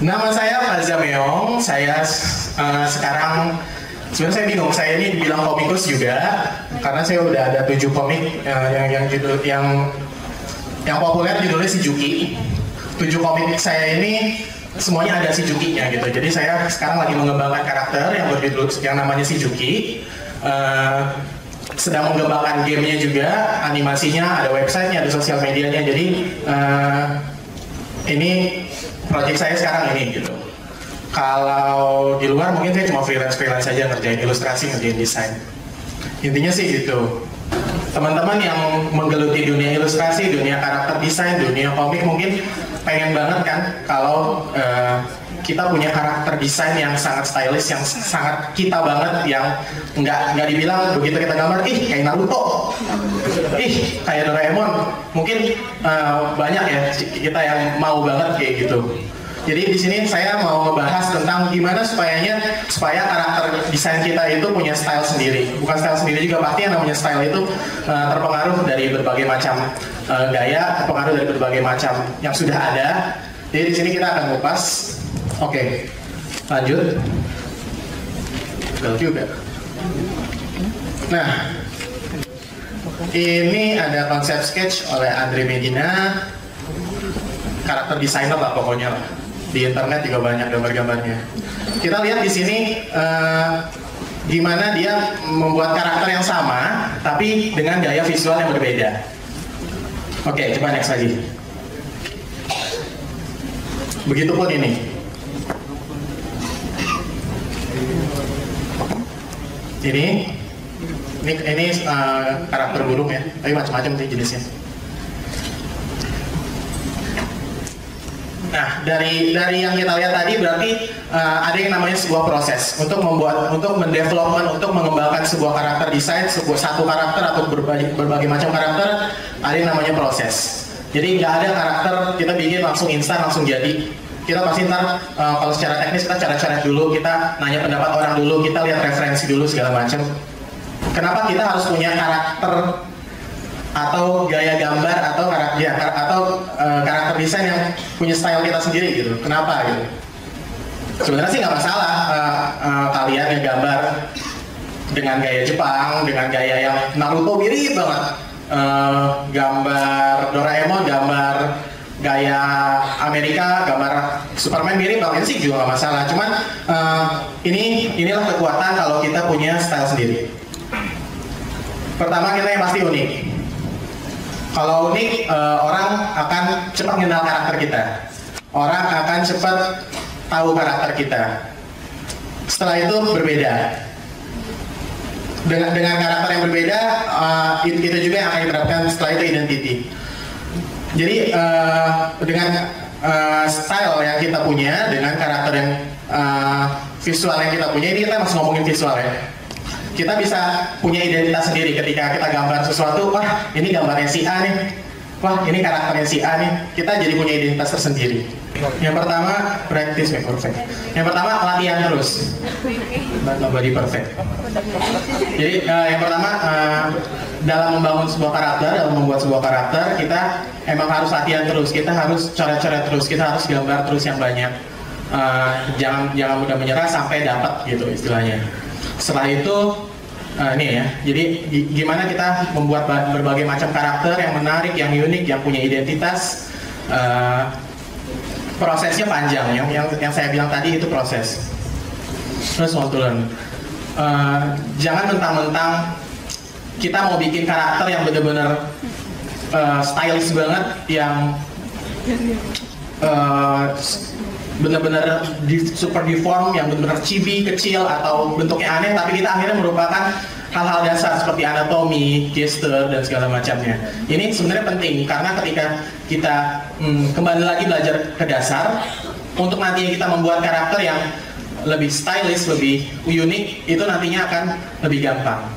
Nama saya Faza Meong. Saya sekarang sebenarnya saya bingung. Saya ini dibilang komikus juga karena saya udah ada 7 komik yang populer judulnya Shizuki. 7 komik saya ini semuanya ada Shizuki-nya gitu. Jadi saya sekarang lagi mengembangkan karakter yang berjudul yang namanya Shizuki. Sedang mengembangkan gamenya juga, animasinya, ada websitenya, ada sosial medianya. Jadi ini project saya sekarang ini gitu. Kalau di luar mungkin saya cuma freelance saja ngerjain ilustrasi, ngerjain desain. Intinya sih gitu. Teman-teman yang menggeluti dunia ilustrasi, dunia karakter desain, dunia komik mungkin pengen banget kan kalau kita punya karakter desain yang sangat stylish, yang sangat kita banget, yang nggak dibilang begitu kita gambar, ih kayak Naruto, ih kayak Doraemon. Mungkin banyak ya kita yang mau banget kayak gitu. Jadi di sini saya mau ngebahas tentang gimana supaya karakter desain kita itu punya style sendiri. Bukan style sendiri juga, pasti yang namanya style itu terpengaruh dari berbagai macam gaya, terpengaruh dari berbagai macam yang sudah ada. Jadi di sini kita akan kupas. Oke, lanjut. Gagal juga. Nah, ini ada konsep sketch oleh Andre Medina, karakter desainer lah pokoknya lah. Di internet juga banyak gambar-gambarnya. Kita lihat di sini gimana dia membuat karakter yang sama, tapi dengan gaya visual yang berbeda. Oke, coba next lagi. Begitupun ini. Ini karakter burung ya, tapi macam-macam sih jenisnya. Nah, dari yang kita lihat tadi berarti ada yang namanya sebuah proses untuk mendevelopment, untuk mengembangkan sebuah karakter desain, satu karakter atau berbagai macam karakter, ada yang namanya proses. Jadi nggak ada karakter kita bikin langsung instan, langsung jadi. Kita pasti ntar kalau secara teknis kita coret-coret dulu, kita nanya pendapat orang dulu, kita lihat referensi dulu segala macam. Kenapa kita harus punya karakter atau gaya gambar atau karakter desain yang punya style kita sendiri gitu? Kenapa gitu? Sebenarnya sih nggak masalah kalian yang gambar dengan gaya Jepang, dengan gaya yang Naruto mirip banget, gambar Doraemon, gambar gaya Amerika, gambar Superman mirip banget, itu sih juga nggak masalah. Cuman inilah kekuatan kalau kita punya style sendiri. Pertama, kita yang pasti unik. Kalau unik, orang akan cepat mengenal karakter kita. Orang akan cepat tahu karakter kita. Setelah itu berbeda. Dengan karakter yang berbeda, itu juga yang akan diterapkan setelah itu identity. Jadi dengan style yang kita punya, dengan karakter yang visual yang kita punya, ini kita masih ngomongin visual ya. Kita bisa punya identitas sendiri ketika kita gambar sesuatu, wah ini gambarnya si A nih, wah ini karakternya si A nih. Kita jadi punya identitas tersendiri. Yang pertama, practice make perfect. Yang pertama, latihan terus. Nobody perfect. Jadi yang pertama, dalam membangun sebuah karakter, dalam membuat sebuah karakter, kita emang harus latihan terus. Kita harus coret-coret terus. Kita harus gambar terus yang banyak. Jangan mudah menyerah sampai dapat gitu istilahnya. Setelah itu, ini ya. Jadi gimana kita membuat berbagai macam karakter yang menarik, yang unik, yang punya identitas. Prosesnya panjang, yang saya bilang tadi itu proses. Terus want to learn. Jangan mentang-mentang kita mau bikin karakter yang benar-benar stylish banget, yang benar-benar super deform, yang benar-benar chibi, kecil atau bentuknya aneh, tapi kita akhirnya merupakan hal-hal dasar seperti anatomi, gesture, dan segala macamnya. Ini sebenarnya penting karena ketika kita kembali lagi belajar ke dasar, untuk nantinya kita membuat karakter yang lebih stylish, lebih unik, itu nantinya akan lebih gampang.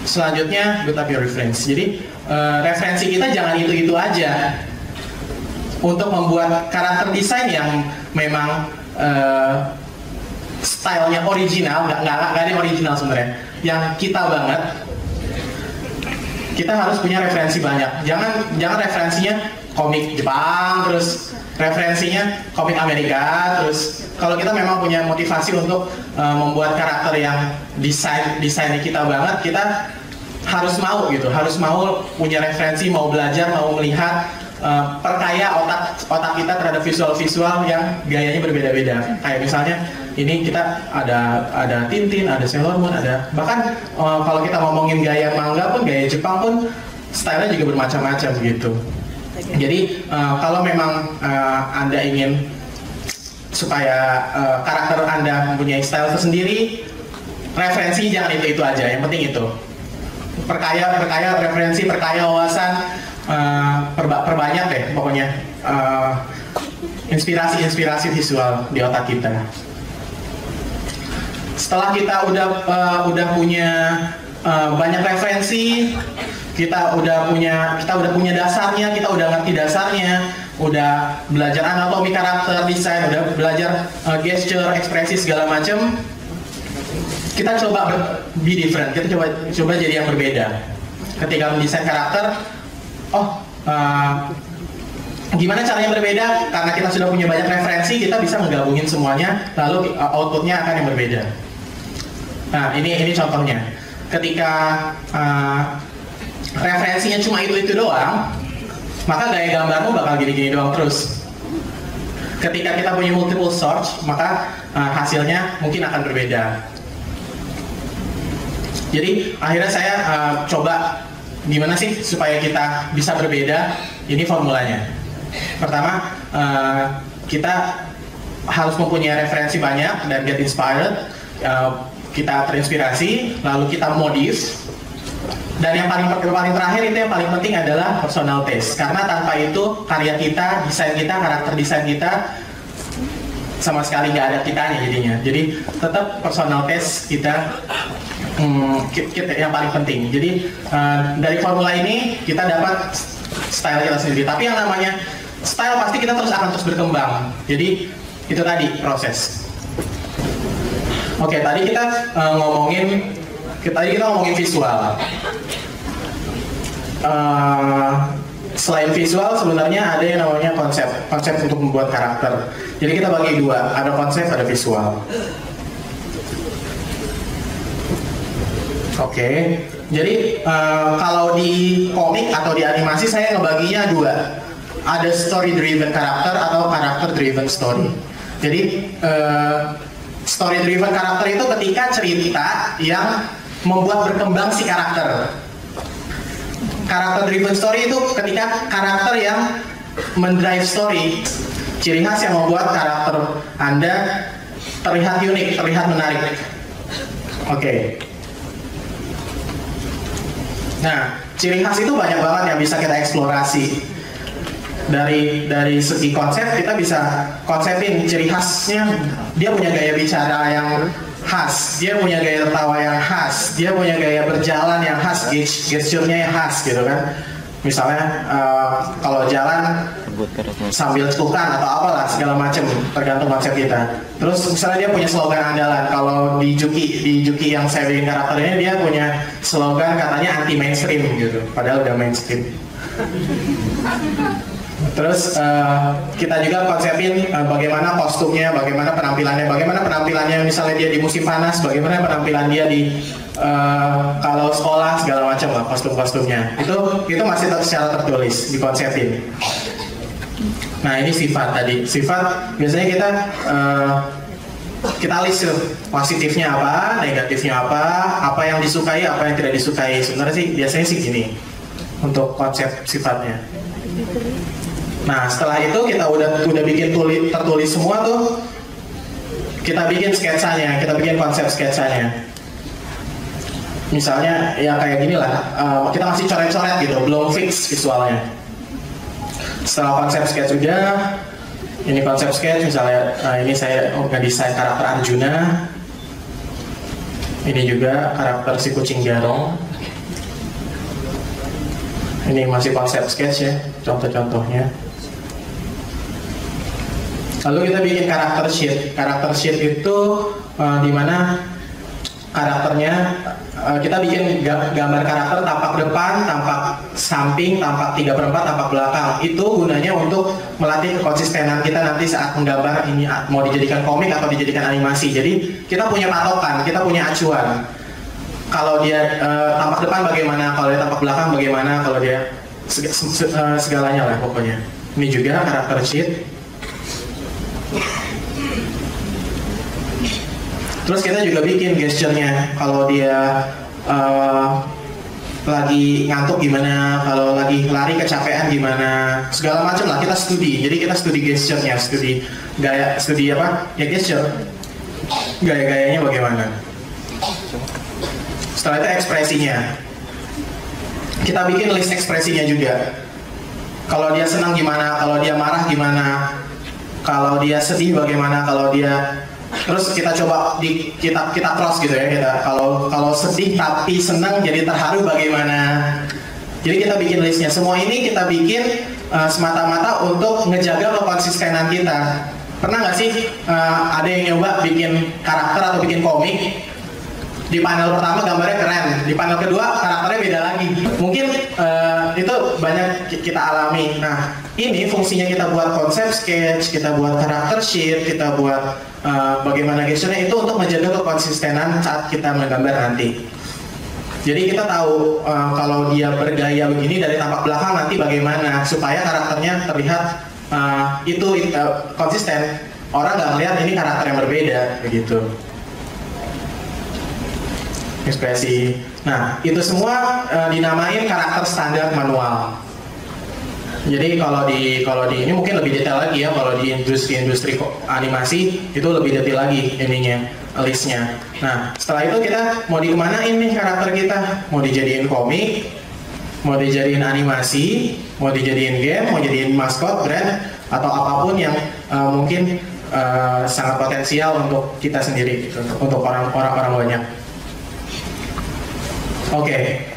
Selanjutnya, build up your reference. Jadi referensi kita jangan itu-itu aja. Untuk membuat karakter desain yang memang stylenya original, nggak ada yang original sebenarnya, yang kita banget, kita harus punya referensi banyak. Jangan referensinya komik Jepang, terus referensinya komik Amerika, terus kalau kita memang punya motivasi untuk membuat karakter yang desainnya kita banget, kita harus mau gitu, harus mau punya referensi, mau belajar, mau melihat, perkaya otak kita terhadap visual yang gayanya berbeda-beda. Kayak misalnya ini kita ada Tintin, ada Sailor Moon, ada bahkan kalau kita ngomongin gaya manga pun, gaya Jepang pun stylenya juga bermacam-macam gitu. Jadi kalau memang Anda ingin supaya karakter Anda mempunyai style tersendiri, referensi jangan itu aja, yang penting itu perkaya referensi, perkaya wawasan, perbanyak deh pokoknya inspirasi visual di otak kita. Setelah kita udah punya banyak referensi, kita udah punya dasarnya, kita udah ngerti dasarnya, udah belajar anatomi karakter, desain, udah belajar gesture, ekspresi segala macam. Kita coba be different, kita coba jadi yang berbeda. Ketika mendesain karakter, gimana caranya berbeda? Karena kita sudah punya banyak referensi, kita bisa menggabungin semuanya, lalu outputnya akan yang berbeda. Nah, ini contohnya. Ketika referensinya cuma itu doang, maka gaya gambarmu bakal gini-gini doang terus. Ketika kita punya multiple source, maka hasilnya mungkin akan berbeda. Jadi akhirnya saya coba gimana sih supaya kita bisa berbeda. Ini formulanya. Pertama, kita harus mempunyai referensi banyak dan get inspired. Kita terinspirasi, lalu kita modif. Dan yang paling terakhir itu yang paling penting adalah personal taste. Karena tanpa itu karya kita, desain kita, karakter desain kita sama sekali nggak ada kitanya jadinya. Jadi tetap personal taste kita yang paling penting. Jadi dari formula ini kita dapat style kita sendiri. Tapi yang namanya style pasti kita akan terus berkembang. Jadi itu tadi proses. Oke, tadi kita ngomongin visual. Selain visual sebenarnya ada yang namanya konsep untuk membuat karakter. Jadi kita bagi dua, ada konsep, ada visual. Oke, jadi kalau di komik atau di animasi saya ngebaginya dua. Ada story driven karakter atau karakter driven story. Jadi story driven karakter itu ketika cerita yang membuat berkembang si karakter. Karakter driven story itu ketika karakter yang mendrive story. Ciri khas yang membuat karakter Anda terlihat unik, terlihat menarik. Oke. Nah, ciri khas itu banyak banget yang bisa kita eksplorasi. Dari segi konsep kita bisa konsepin ciri khasnya. Dia punya gaya bicara yang khas, dia punya gaya tertawa yang khas, dia punya gaya berjalan yang khas, gesturnya yang khas gitu kan. Misalnya kalau jalan sambil celukan atau apalah segala macam, tergantung konsep kita. Terus misalnya dia punya slogan andalan. Kalau di Juki yang saya bikin karakternya, dia punya slogan katanya anti mainstream gitu, padahal udah mainstream. Terus kita juga konsepin bagaimana kostumnya, bagaimana penampilannya misalnya dia di musim panas, bagaimana penampilan dia di kalau sekolah segala macam lah kostum-kostumnya. Itu masih secara tertulis dikonsepin. Nah ini sifat tadi. Sifat biasanya kita list tuh positifnya apa, negatifnya apa yang disukai, apa yang tidak disukai. Sebenarnya sih biasanya sih gini untuk konsep sifatnya. Nah setelah itu kita udah bikin tertulis semua tuh, kita bikin sketsanya, kita bikin konsep sketsanya. Misalnya ya kayak gini lah, kita masih coret-coret gitu, belum fix visualnya. Setelah konsep sketch udah, ini konsep sketch misalnya, ini saya ngedesain karakter Arjuna. Ini juga karakter si kucing garong. Ini masih konsep sketch ya, contoh-contohnya. Lalu kita bikin karakter sheet. Karakter sheet itu dimana karakternya, kita bikin gambar karakter tampak depan, tampak samping, tampak 3/4, tampak belakang. Itu gunanya untuk melatih kekonsistenan kita nanti saat menggambar ini mau dijadikan komik atau dijadikan animasi. Jadi kita punya patokan, kita punya acuan. Kalau dia tampak depan bagaimana, kalau dia tampak belakang bagaimana, kalau dia segalanya lah pokoknya. Ini juga karakter sheet. Terus kita juga bikin gesturnya, kalau dia lagi ngantuk gimana, kalau lagi lari kecapean gimana, segala macam lah kita studi. Jadi kita studi gesturnya, studi gaya, studi apa? Ya gesture, gaya-gayanya bagaimana. Setelah itu ekspresinya, kita bikin list ekspresinya juga. Kalau dia senang gimana, kalau dia marah gimana, kalau dia sedih bagaimana, kalau dia terus kita coba kita cross gitu ya, kita kalau sedih tapi senang jadi terharu bagaimana. Jadi kita bikin listnya. Semua ini kita bikin semata-mata untuk ngejaga kekonsistenan kita. Pernah nggak sih ada yang nyoba bikin karakter atau bikin komik, di panel pertama gambarnya keren, di panel kedua karakternya beda lagi. Mungkin itu banyak kita alami. Nah, ini fungsinya kita buat konsep sketch, kita buat karakter sheet, kita buat bagaimana gesturnya, itu untuk menjaga kekonsistenan saat kita menggambar nanti. Jadi kita tahu kalau dia bergaya begini dari tampak belakang nanti bagaimana, supaya karakternya terlihat itu konsisten. Orang nggak melihat ini karakter yang berbeda, begitu. Ekspresi. Nah, itu semua dinamain karakter standar manual. Jadi kalau di ini mungkin lebih detail lagi ya. Kalau di industri animasi itu lebih detail lagi ininya, listnya. Nah, setelah itu kita mau dikemanain nih karakter kita? Mau dijadiin komik, mau dijadiin animasi, mau dijadiin game, mau jadiin maskot, brand, atau apapun yang mungkin sangat potensial untuk kita sendiri, untuk orang-orang banyak. Oke,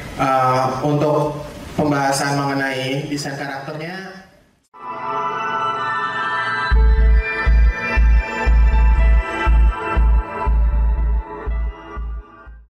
untuk pembahasan mengenai desain karakternya